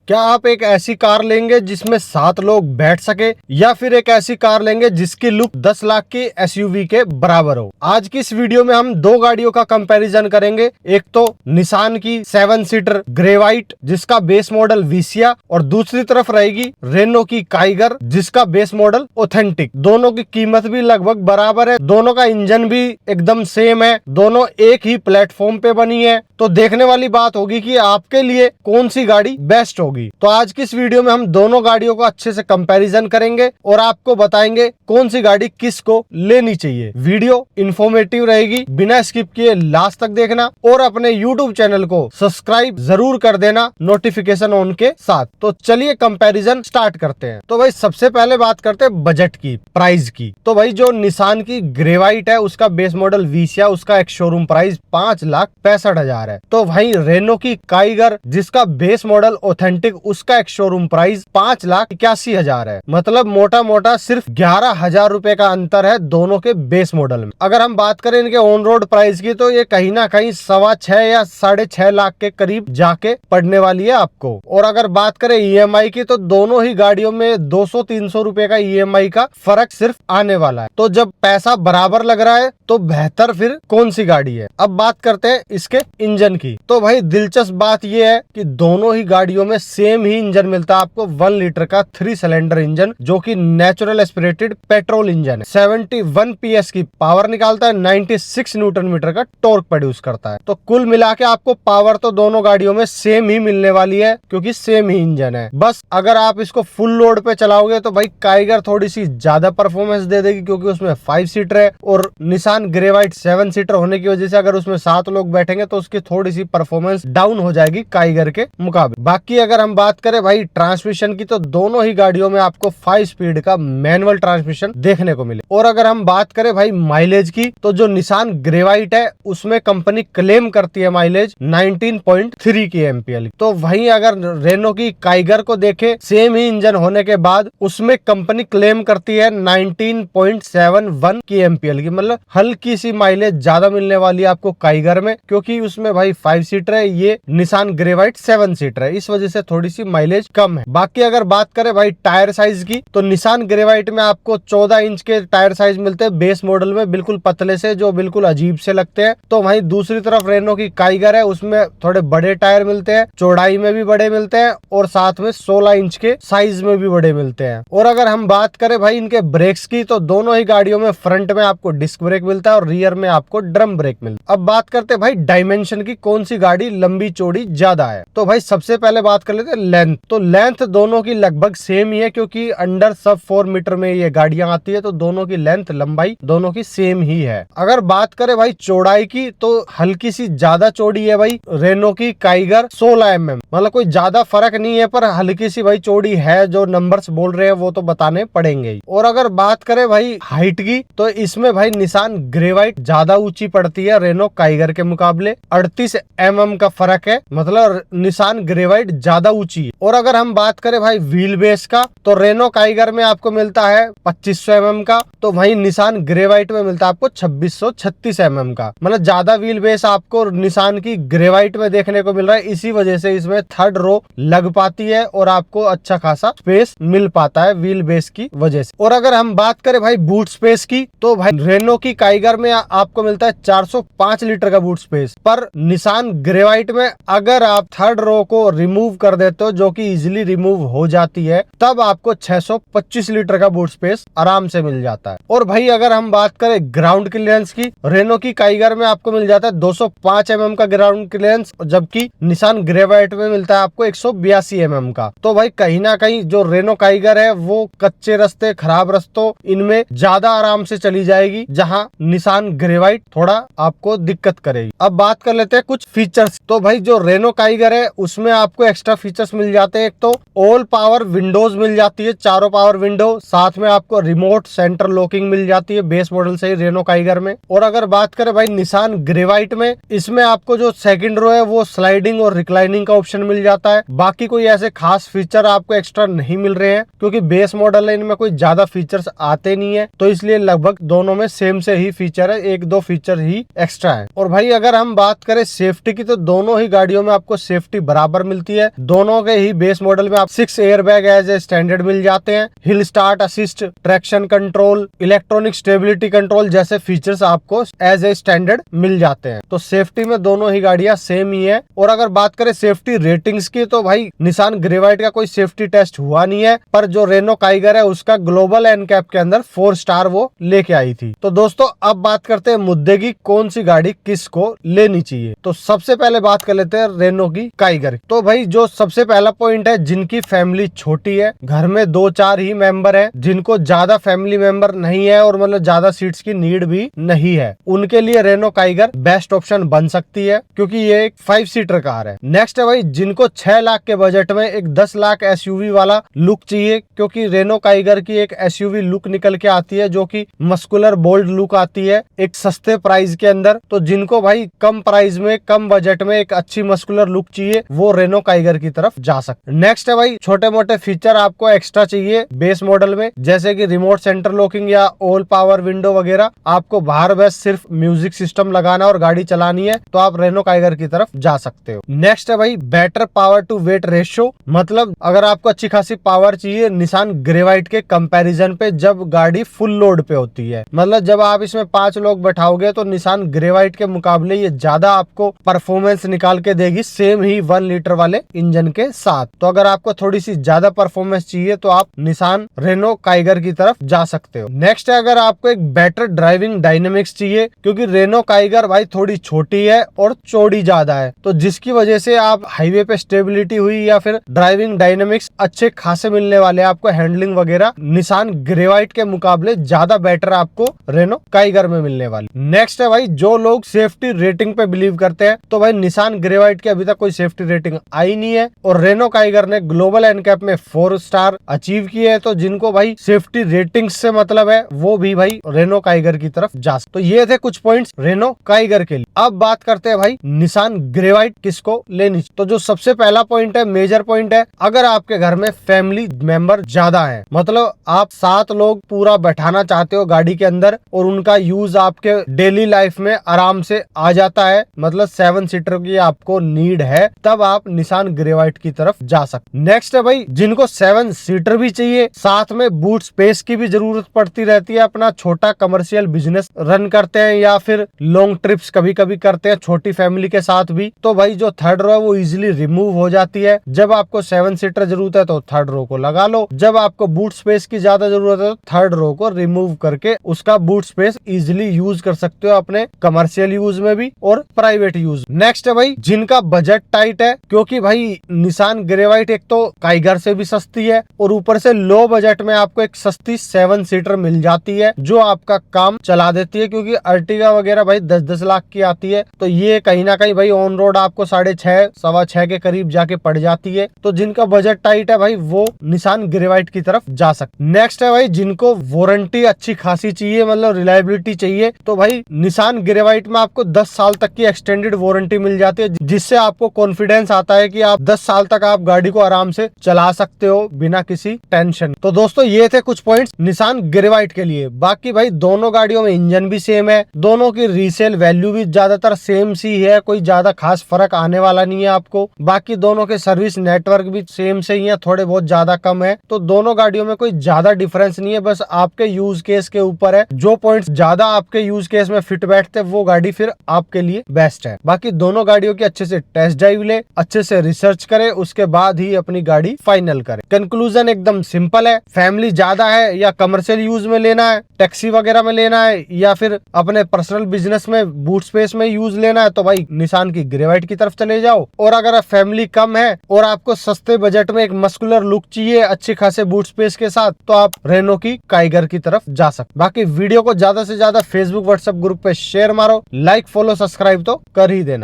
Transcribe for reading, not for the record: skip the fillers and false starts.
क्या आप एक ऐसी कार लेंगे जिसमें 7 लोग बैठ सके, या फिर एक ऐसी कार लेंगे जिसकी लुक 10 लाख की एसयूवी के बराबर हो? आज की इस वीडियो में हम दो गाड़ियों का कंपैरिजन करेंगे। एक तो निसान की 7 सीटर ग्रे व्हाइट जिसका बेस मॉडल विसिया, और दूसरी तरफ रहेगी रेनो की काइगर जिसका बेस मॉडल ऑथेंटिक। दोनों की कीमत भी लगभग बराबर है, दोनों का इंजन भी एकदम सेम है, दोनों एक ही प्लेटफॉर्म पे बनी है। तो देखने वाली बात होगी कि आपके लिए कौन सी गाड़ी बेस्ट होगी। तो आज की इस वीडियो में हम दोनों गाड़ियों को अच्छे से कंपैरिजन करेंगे और आपको बताएंगे कौन सी गाड़ी किसको लेनी चाहिए। वीडियो इंफॉर्मेटिव रहेगी, बिना स्किप किए लास्ट तक देखना और अपने यूट्यूब चैनल को सब्सक्राइब जरूर कर देना नोटिफिकेशन ऑन के साथ। तो चलिए कंपैरिजन स्टार्ट करते हैं। तो भाई सबसे पहले बात करते हैं बजट की, प्राइस की। तो भाई जो निसान की ग्रे व्हाइट है उसका बेस मॉडल विसिया, उसका एक शोरूम प्राइस 5,65,000 है। तो भाई रेनो की काइगर जिसका बेस मॉडल ऑथेंटिक उसका एक शोरूम प्राइस 5,81,000 है। मतलब मोटा मोटा सिर्फ 11,000 रुपए का अंतर है दोनों के बेस मॉडल में। अगर हम बात करें इनके ऑन रोड प्राइस की तो ये कहीं ना कहीं 6.25 या 6.5 लाख के करीब जाके पड़ने वाली है आपको। और अगर बात करें ईएमआई की तो दोनों ही गाड़ियों में 200-300 रुपए का ईएमआई का फर्क सिर्फ आने वाला है। तो जब पैसा बराबर लग रहा है तो बेहतर फिर कौन सी गाड़ी है। अब बात करते हैं इसके इंजन की। तो भाई दिलचस्प बात यह है कि दोनों ही गाड़ियों में सेम ही इंजन मिलता है आपको, 1 लीटर का 3 सिलेंडर इंजन जो कि नेचुरल एस्पिरेटेड पेट्रोल इंजन है। 71 पीएस की पावर निकालता है, 96 न्यूटन मीटर का टॉर्क प्रोड्यूस करता है। तो कुल मिला के आपको पावर तो दोनों गाड़ियों में सेम ही मिलने वाली है क्योंकि सेम ही इंजन है। बस अगर आप इसको फुल लोड पे चलाओगे तो भाई काइगर थोड़ी सी ज्यादा परफॉर्मेंस दे देगी क्योंकि उसमें 5 सीटर है, और निसान ग्रे व्हाइट 7 सीटर होने की वजह से अगर उसमें 7 लोग बैठेंगे तो उसकी थोड़ी सी परफॉर्मेंस डाउन हो जाएगी काइगर के मुकाबले। बाकी अगर हम बात करें भाई ट्रांसमिशन की तो दोनों ही गाड़ियों में आपको 5 स्पीड का मैनुअल ट्रांसमिशन देखने को मिले। और अगर हम बात करें भाई माइलेज की तो जो निसान ग्रे व्हाइट है उसमें कंपनी क्लेम करती है माइलेज 19.3 की एमपीएल। तो वहीं अगर रेनो की काइगर को देखे सेम ही इंजन होने के बाद उसमें कंपनी क्लेम करती है 19.71 की एमपीएल की। मतलब हल्की सी माइलेज ज्यादा मिलने वाली है आपको काइगर में क्योंकि उसमें भाई 5 सीटर है, ये निसान ग्रे व्हाइट 7 सीटर है, इस वजह से थोड़ी सी माइलेज कम है। बाकी अगर बात करें भाई टायर साइज की तो निसान ग्रे व्हाइट में आपको 14 इंच के टायर साइज मिलते हैं बेस मॉडल में, बिल्कुल पतले से जो बिल्कुल अजीब से लगते हैं। तो वहीं दूसरी तरफ रेनो की काइगर है उसमें थोड़े बड़े टायर मिलते हैं, चौड़ाई में भी बड़े मिलते हैं और साथ में 16 इंच के साइज में भी बड़े मिलते हैं। और अगर हम बात करें भाई इनके ब्रेक्स की तो दोनों ही गाड़ियों में फ्रंट में आपको डिस्क ब्रेक मिलता है और रियर में आपको ड्रम ब्रेक मिलता है। अब बात करते हैं भाई डायमेंशन की, कौन सी गाड़ी लंबी चौड़ी ज्यादा है। तो भाई सबसे पहले बात कर लेते हैं लेंथ। तो लेंथ दोनों की लगभग सेम ही है क्योंकि अंडर सब 4 मीटर में ये गाड़ियां आती है, तो दोनों की लेंथ लंबाई दोनों की सेम ही है। अगर बात करें भाई चौड़ाई की तो हल्की सी ज्यादा चौड़ी है भाई रेनो की काइगर 16 mm। मतलब कोई ज्यादा फर्क नहीं है पर हल्की सी भाई चौड़ी है, जो नंबर्स बोल रहे हैं वो तो बताने पड़ेंगे ही। और अगर बात करें भाई हाइट की तो इसमें भाई निसान ग्रे व्हाइट ज्यादा ऊंची पड़ती है रेनो काइगर के मुकाबले, 38 mm का फर्क है, मतलब निसान ग्रे व्हाइट ज्यादा ऊंची है। और अगर हम बात करें भाई व्हील बेस का तो रेनो काइगर में आपको मिलता है 2500 mm का, तो वहीं निसान ग्रे व्हाइट में मिलता है आपको 2636 mm का। मतलब ज्यादा व्हील बेस आपको निसान की ग्रे व्हाइट में देखने को मिल रहा है, इसी वजह से इसमें थर्ड रो लग पाती है और आपको अच्छा खासा स्पेस मिल पाता है व्हील बेस की वजह से। और अगर हम बात करें भाई बूट स्पेस की तो भाई रेनो की काइगर में आपको मिलता है 405 लीटर का बूट स्पेस, पर निसान ग्रे व्हाइट में अगर आप थर्ड रो को रिमूव कर देते हो जो कि इजिली रिमूव हो जाती है तब आपको 625 लीटर का बूट स्पेस आराम से मिल जाता है। और भाई अगर हम बात करें ग्राउंड क्लियरेंस की, रेनो की काइगर में आपको मिल जाता है 205 mm का ग्राउंड क्लियरेंस, जबकि निसान ग्रे व्हाइट में मिलता है आपको 182 mm का। तो भाई कहीं ना कहीं जो रेनो काइगर है वो कच्चे रास्ते, खराब रास्तों इनमें ज्यादा आराम से चली जाएगी, जहां निसान ग्रे व्हाइट थोड़ा आपको दिक्कत करेगी। अब बात कर लेते हैं कुछ फीचर्स। तो भाई जो रेनो काइगर है उसमें आपको एक्स्ट्रा फीचर्स मिल जाते हैं। एक तो ऑल पावर विंडोज मिल जाती है, चारों पावर विंडो, साथ में आपको रिमोट सेंटर लॉकिंग मिल जाती है बेस मॉडल से ही रेनो काइगर में। और अगर बात करें भाई निसान ग्रे व्हाइट में, इसमें आपको जो सेकंड रो है वो स्लाइडिंग और रिक्लाइनिंग का ऑप्शन मिल जाता है। बाकी कोई ऐसे खास फीचर आपको एक्स्ट्रा नहीं मिल रहे हैं क्योंकि बेस मॉडल है, इनमें कोई ज्यादा फीचर्स आते नहीं है, तो इसलिए लगभग दोनों में सेम से ही फीचर है, 1-2 फीचर ही एक्स्ट्रा है। और भाई अगर हम बात करें सेफ्टी की तो दोनों ही गाड़ियों में आपको सेफ्टी बराबर मिलती है, दोनों के ही बेस मॉडल में आप 6 एयरबैग एज ए स्टैंडर्ड मिल जाते हैं। Hill start assist, traction control, electronic stability control जैसे फीचर्स आपको एज ए स्टैंडर्ड मिल जाते हैं। तो सेफ्टी में दोनों ही गाड़ियां सेम ही है। और अगर बात करें सेफ्टी रेटिंग्स की, तो भाई निसान ग्रेवाइट का कोई सेफ्टी टेस्ट हुआ नहीं है, पर जो रेनो काइगर है उसका ग्लोबल एनकैप के अंदर 4 स्टार वो लेके आई थी। तो दोस्तों अब बात करते हैं मुद्दे की, कौन सी गाड़ी किसको लेनी चाहिए। तो सबसे पहले बात कर लेते हैं रेनो की काइगर। तो भाई जो सबसे पहला पॉइंट है, जिनकी फैमिली छोटी है, घर में 2-4 ही मेंबर है, जिनको ज्यादा फैमिली मेंबर नहीं है और मतलब ज्यादा सीट्स की नीड भी नहीं है, उनके लिए रेनो काइगर बेस्ट ऑप्शन बन सकती है, क्योंकि ये एक 5 सीटर कार है। नेक्स्ट है भाई जिनको 6 लाख के बजट में एक 10 लाख एसयूवी वाला लुक चाहिए, क्योंकि रेनो काइगर की एक एसयूवी लुक निकल के आती है जो कि मस्कुलर बोल्ड लुक आती है एक सस्ते प्राइस के अंदर। तो जिनको भाई कम प्राइस में कम बजट में एक अच्छी मस्कुलर लुक चाहिए, वो रेनो काइगर की तरफ जा सकते। नेक्स्ट है भाई छोटे मोटे फीचर आपको एक्स्ट्रा चाहिए बेस मॉडल में, जैसे कि रिमोट सेंटर लॉकिंग या ऑल पावर विंडो वगैरह। आपको बाहर बस सिर्फ म्यूजिक सिस्टम लगाना और गाड़ी चलानी है, तो आप रेनो काइगर की तरफ जा सकते हो। नेक्स्ट है भाई better power to weight ratio, मतलब अगर आपको अच्छी खासी पावर चाहिए निसान ग्रेवाइट के कंपैरिजन पे, जब गाड़ी फुल लोड पे होती है, मतलब जब आप इसमें 5 लोग बैठाओगे तो निसान ग्रेवाइट के मुकाबले ये ज्यादा आपको परफॉर्मेंस निकाल के देगी, सेम ही 1 लीटर वाले इंजन के साथ। तो अगर आपको थोड़ी सी ज्यादा परफॉर्मेंस चाहिए तो आप निसान रेनो काइगर की तरफ जा सकते हो। नेक्स्ट है अगर आपको एक बेटर ड्राइविंग डायनेमिक्स चाहिए, क्योंकि रेनो काइगर भाई थोड़ी छोटी है और चौड़ी ज्यादा है, तो जिसकी वजह से आप हाईवे पे स्टेबिलिटी हुई या फिर ड्राइविंग डायनेमिक्स अच्छे खासे मिलने वाले, आपको हैंडलिंग वगैरह निसान ग्रेवाइट के मुकाबले ज्यादा बेटर आपको रेनो काइगर में मिलने वाली। नेक्स्ट है भाई जो लोग सेफ्टी रेटिंग पे बिलीव करते हैं, तो भाई निसान ग्रेवाइट की अभी तक कोई सेफ्टी रेटिंग आई नहीं है और रेनो काइगर ने ग्लोबल एनकैप में 4 स्टार अचीव किए है। तो जिनको भाई सेफ्टी रेटिंग से मतलब है, वो भी भाई रेनो काइगर की तरफ जा सकते। तो ये थे कुछ पॉइंट्स रेनो काइगर के लिए। अब बात करते हैं भाई निसान ग्रेवाइट किसको लेनी। तो जो सबसे पहला पॉइंट है, मेजर पॉइंट है, अगर आपके घर में फैमिली मेंबर ज्यादा है, मतलब आप 7 लोग पूरा बैठाना चाहते हो गाड़ी के अंदर और उनका यूज आपके डेली लाइफ में आराम से आ जाता है, मतलब 7 सीटर की आपको नीड है, तब आप निसान ग्रेवाइट की तरफ जा सकते। नेक्स्ट है भाई जिनको 7 सीटर भी चाहिए, साथ में बूट स्पेस की भी जरूरत पड़ती रहती है, अपना छोटा कमर्शियल बिजनेस रन करते हैं या फिर लॉन्ग ट्रिप्स कभी कभी करते हैं छोटी फैमिली के साथ भी, तो भाई जो थर्ड रो है वो इजिली रिमूव हो जाती है। जब आपको 7 सीटर जरूरत है तो थर्ड रो को लगा लो, जब आपको बूट स्पेस की ज्यादा जरूरत है तो थर्ड रो को रिमूव करके उसका बूट स्पेस इजिली यूज कर सकते हो अपने कमर्शियल यूज में भी और प्राइवेट यूज। नेक्स्ट है भाई जिनका बजट टाइट है, क्योंकि भाई निसान ग्रेवाइट एक तो काइगर से भी सस्ती है और ऊपर से लो बजट में आपको एक सस्ती 7 सीटर मिल जाती है जो आपका काम चला देती है, क्योंकि अर्टिगा वगैरह भाई 10-10 लाख की आती है, तो ये कहीं ना कहीं भाई ऑन रोड आपको 6.5 सवा 6 के करीब जाके पड़ जाती है। तो जिनका बजट टाइट है भाई वो निसान ग्रेवाइट की तरफ जा सकते। नेक्स्ट है भाई जिनको वारंटी अच्छी खासी चाहिए, मतलब रिलायबिलिटी चाहिए, तो भाई निसान ग्रेवाइट में आपको 10 साल तक की एक्सटेंडेड वारंटी मिल जाती है, जिससे आपको कॉन्फिडेंस आता है कि आप 10 साल तक आप गाड़ी को आराम से चला सकते हो बिना किसी टेंशन। तो दोस्तों ये थे कुछ पॉइंट्स निसान ग्रेवाइट के लिए। बाकी भाई दोनों गाड़ियों में इंजन भी सेम है, दोनों की रीसेल वैल्यू भी ज्यादातर सेम सी है, कोई ज्यादा खास फर्क आने वाला नहीं है आपको। बाकी दोनों के सर्विस नेटवर्क भी सेम से ही है, थोड़े बहुत ज्यादा कम है, तो दोनों गाड़ियों में कोई ज्यादा डिफरेंस नहीं है, बस आपके यूज केस के ऊपर है। जो पॉइंट्स ज्यादा आपके यूज केस में फिट बैठते वो गाड़ी फिर आपके लिए बेस्ट है। बाकी दोनों गाड़ियों की अच्छे से टेस्ट ड्राइव ले, अच्छे से रिसर्च करे, उसके बाद ही अपनी गाड़ी फाइनल करे। कंक्लूजन एकदम सिंपल है, फैमिली ज्यादा है या कमर्शियल यूज में लेना है, टैक्सी वगैरह में लेना है या फिर अपने पर्सनल बिजनेस में बूट स्पेस में यूज लेना है, तो भाई निसान की ग्रेवाइट की तरफ चले जाओ। और अगर फैमिली कम है और आपको सस्ते बजट में एक मस्कुलर लुक चाहिए अच्छे खासे बूट स्पेस के साथ, तो आप रेनो की काइगर की तरफ जा सकते। बाकी वीडियो को ज्यादा से ज्यादा फेसबुक व्हाट्सएप ग्रुप पे शेयर मारो, लाइक फॉलो सब्सक्राइब तो कर ही देना।